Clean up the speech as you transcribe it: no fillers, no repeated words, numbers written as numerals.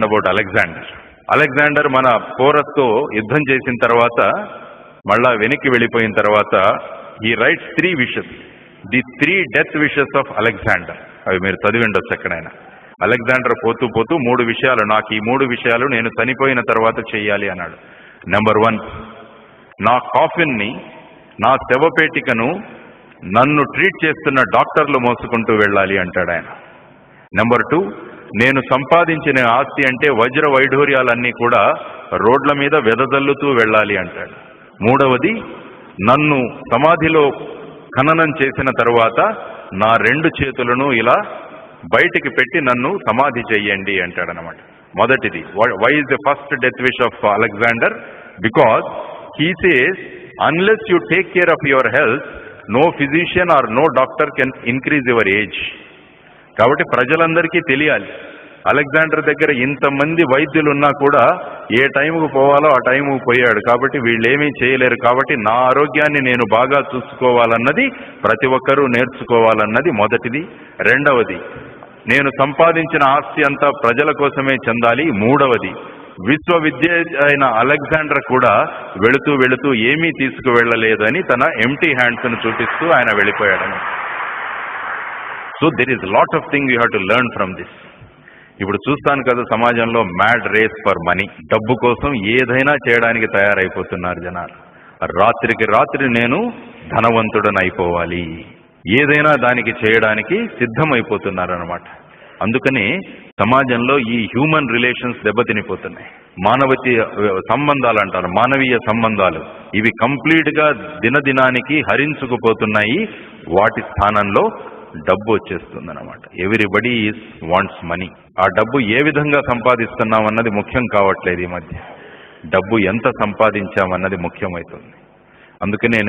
About Alexander మన పోరస్తో యుద్ధం చేసిన తర్వాత మళ్ళా వెనక్కి వెళ్ళిపోయిన తర్వాత ఈ rights 3 wishes, the 3 death wishes of Alexander. అవి మీరు చదివి ఉండొచ్చు ఎక్కడైనా. అలెగ్జాండర్ పోతూ పోతూ 3 విషయాలు, నాకు ఈ 3 విషయాలు నేను చనిపోయిన తర్వాత చెయ్యాలి అన్నాడు. నెంబర్ 1, నా కాఫిన్ని, నా శవపేటికను నన్ను ట్రీట్ చేస్తున్న డాక్టర్లు మోసుకుంటూ వెళ్ళాలి అంటాడు ఆయన. నెంబర్ 2, నేను సంపాదించిన ఆస్తి అంటే వజ్ర వైఢూర్యాలన్నీ కూడా రోడ్ల మీద వెదజల్లుతూ వెళ్ళాలి అంటాడు. 3వది, నన్ను సమాధిలో ఖననం చేసిన తరువాత నా 2 చేతులను ఇలా బయటికి పెట్టి నన్ను సమాధి చెయ్యండి అంటాడనమాట. మొదటిది, why is the first death wish of Alexander? Because he says unless you take care of your health, no physician or no doctor can increase your age. కాబట్టి ప్రజలందరికీ తెలియాలి, అలెగ్జాండర్ దగ్గర ఇంతమంది వైద్యులు ఉన్నా కూడా ఏ టైంకు పోవాలో ఆ టైంకు పోయాడు. కాబట్టి వీళ్ళేమీ చేయలేరు. కాబట్టి నా ఆరోగ్యాన్ని నేను బాగా చూసుకోవాలన్నది ప్రతి ఒక్కరూ నేర్చుకోవాలన్నది మొదటిది. 2వది, నేను సంపాదించిన ఆస్తి అంతా ప్రజల కోసమే చెందాలి. 3వది, విశ్వవిద్య అయిన అలెగ్జాండర్ కూడా వెళుతూ వెళుతూ ఏమీ తీసుకువెళ్ళలేదని తన ఎంటీ హ్యాండ్స్ను చూపిస్తూ ఆయన వెళ్ళిపోయాడని. So there is lot of thing you have to learn from this. ఇప్పుడు చూస్తాను కదా సమాజంలో మ్యాడ్ రేస్ ఫర్ మనీ, డబ్బు కోసం ఏదైనా చేయడానికి తయారైపోతున్నారు జనాలు. రాత్రికి రాత్రి నేను ధనవంతుడనైపోవాలి, ఏదైనా దానికి చేయడానికి సిద్ధమైపోతున్నారు అనమాట. అందుకని సమాజంలో ఈ హ్యూమన్ రిలేషన్స్ దెబ్బతినిపోతున్నాయి. మానవీయ సంబంధాలు అంటారు, మానవీయ సంబంధాలు, ఇవి కంప్లీట్గా దినదినానికి హరించుకుపోతున్నాయి. వాటి స్థానంలో డబ్బు వచ్చేస్తుంది అనమాట. Everybody is wants money. ఆ డబ్బు ఏ విధంగా సంపాదిస్తున్నాం అన్నది ముఖ్యం కావట్లేదు ఈ మధ్య. డబ్బు ఎంత సంపాదించామన్నది ముఖ్యమవుతుంది. అందుకనే